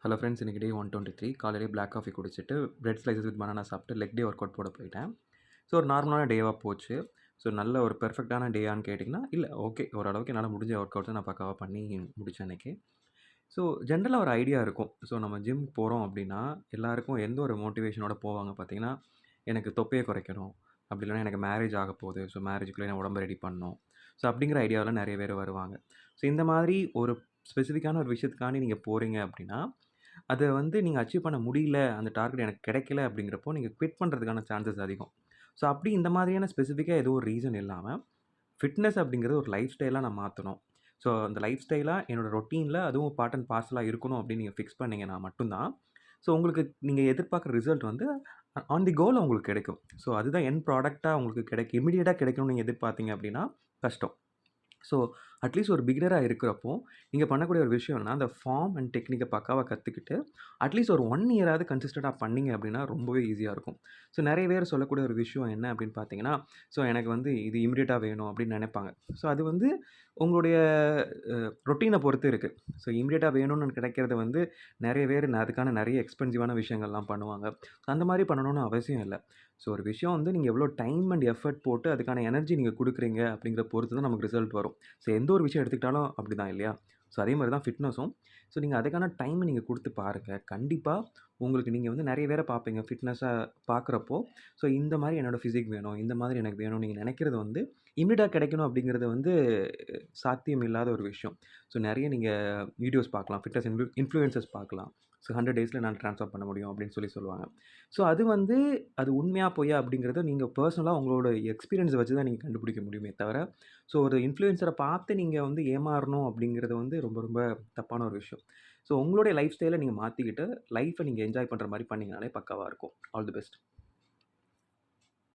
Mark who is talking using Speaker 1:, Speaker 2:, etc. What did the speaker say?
Speaker 1: Hello friends, இன்னைக்கு டே 123 காலையிலேயே black coffee குடிச்சிட்டு பிரெட் ஸ்லைசஸ் வித் பனானா சாப்பிட்டு லெக் டே ஒர்க் அவுட் போட போயிட்டேன். ஸோ ஒரு நார்மலான டேவாக போச்சு. ஸோ நல்ல ஒரு பெர்ஃபெக்ட்டான டேயான்னு கேட்டிங்கன்னா, இல்லை ஓகே ஓரளவுக்கு என்னால் முடிஞ்ச ஒர்க் அவுட்ஸை நான் பக்காவா பண்ணி முடித்தேன் அன்னைக்கு. ஸோ ஜென்ரலாக ஒரு ஐடியா இருக்கும். ஸோ நம்ம ஜிம் போகிறோம் அப்படின்னா, எல்லாருக்கும் எந்த ஒரு மோட்டிவேஷனோட போவாங்க பார்த்தீங்கன்னா, எனக்கு தொப்பையை குறைக்கணும், அப்படி இல்லைன்னா எனக்கு மேரேஜ் ஆக போகுது, ஸோ மேரேஜுக்குள்ளே என் உடம்பை ரெடி பண்ணணும். ஸோ அப்படிங்கிற ஐடியாவில் நிறைய பேர் வருவாங்க. ஸோ இந்த மாதிரி ஒரு ஸ்பெசிஃபிக்கான ஒரு விஷயத்துக்காண்டி நீங்கள் போகிறீங்க அப்படின்னா, அத வந்து நீங்க அச்சீவ் பண்ண முடியல, அந்த டார்கெட் எனக்கு கிடைக்கல அப்படிங்கிறப்போ, நீங்க குவிட் பண்றதுக்கான சான்சஸ் அதிகம். ஸோ அப்படி இந்த மாதிரியான ஸ்பெசிஃபிக்கா ஏதோ ஒரு ரீசன் இல்லாம, ஃபிட்னஸ் அப்படிங்கிறது ஒரு லைஃப் ஸ்டைலா நான் மாத்தணும். ஸோ அந்த லைஃப் ஸ்டைலா என்னோட ரொட்டீன்ல அதுவும் பார்ட் அண்ட் பார்சலா இருக்கணும் அப்படின்னு நீங்க ஃபிக்ஸ் பண்ணீங்கன்னா மட்டும் தான், ஸோ உங்களுக்கு நீங்க எதிர்பார்க்குற ரிசல்ட் வந்து ஆன் தி கோல உங்களுக்கு கிடைக்கும். ஸோ அதுதான் எண்ட் ப்ராடக்ட்டா உங்களுக்கு இமிடியேட்டா கிடைக்கணும்னு நீங்க எதிர்பார்த்தீங்க அப்படின்னா கஷ்டம். ஸோ அட்லீஸ்ட் ஒரு பிகினரா இருக்கிறப்போ, நீங்க பண்ணக்கூடிய ஒரு விஷயம் என்னன்னா, அந்த ஃபார்ம் அண்ட் டெக்னிக்க பக்காவா கத்துக்கிட்டு, அட்லீஸ்ட் ஒரு 1 இயராவது கன்சிஸ்டன்ட்டா பண்ணீங்க அப்படின்னா, ரொம்பவே ஈஸியா இருக்கும். ஸோ நெறைய பேர் சொல்லக்கூடிய ஒரு விஷயம் என்ன அப்படின்னு பார்த்தீங்கன்னா, ஸோ எனக்கு வந்து இது இமிடியேட்டா வேணும் அப்படின்னு நெனைப்பாங்க. ஸோ அது வந்து உங்களுடைய ரொட்டீன பொறுத்து இருக்கு. ஸோ இமிடியேட்டா வேணும்னு கிடைக்கிறது வந்து நெறைய பேர் அதுக்கான நெறைய எக்ஸ்பென்சிவான விஷயங்கள்லாம் பண்ணுவாங்க. அந்த மாரி பண்ணணும்னு அவசியம் இல்ல. ஸோ ஒரு விஷயம் வந்து நீங்க எவ்வளோ டைம் அண்ட் எஃபோர்ட் போட்டு அதுக்கான எனர்ஜி நீங்க குடுக்குறீங்க அப்படிங்கிறத பொறுத்து தான் நமக்கு ரிசல்ட் வரும். ஸோ எந்த ஒரு விஷயம் எடுத்துக்கிட்டாலும் அப்படிதான் இல்லையா? ஸோ அதே மாரி தான் ஃபிட்னஸும். ஸோ நீங்க அதுக்கான டைம நீங்க குடுத்து பாருங்க. கண்டிப்பா உங்களுக்கு நீங்க வந்து நெறைய பேர பார்ப்பீங்க. ஃபிட்னஸா பார்க்குறப்போ, ஸோ இந்த மாரி என்னோட ஃபிசிக் வேணும், இந்த மாதிரி எனக்கு வேணும்னு நீங்க நெனைக்கிறது வந்து இம்மீடியட்டா கிடைக்கணும் அப்படிங்கிறது வந்து சாத்தியம் இல்லாத ஒரு விஷயம். ஸோ நெறைய நீங்க வீடியோஸ் பார்க்கலாம். ஃபிட்னஸ் இன்ஃப்ளூயன்சர்ஸ் பார்க்கலாம். ஸோ 100 டேஸ்ல நான் ட்ரான்ஸ்ஃபார்ம் பண்ண முடியும் அப்படின்னு சொல்லுவாங்க. ஸோ அது வந்து அது உண்மையா பொய்யா அப்படிங்கிறத நீங்க பெர்சனலா உங்களோட எக்ஸ்பீரியன்ஸ வச்சு தான் நீங்க கண்டுபிடிக்க முடியுமே தவிர, ஸோ ஒரு இன்ஃப்ளூயன்சர பார்த்து நீங்க வந்து ஏமாறணும் அப்படிங்கிறது வந்து ரொம்ப ரொம்ப தப்பான ஒரு விஷயம். ஸோ உங்களுடைய லைஃப் ஸ்டைல நீங்க மாத்திக்கிட்டு, லைஃப்ப நீங்க என்ஜாய் பண்ற மாரி பண்ணீங்கனாலே பக்காவா இருக்கும். All the best.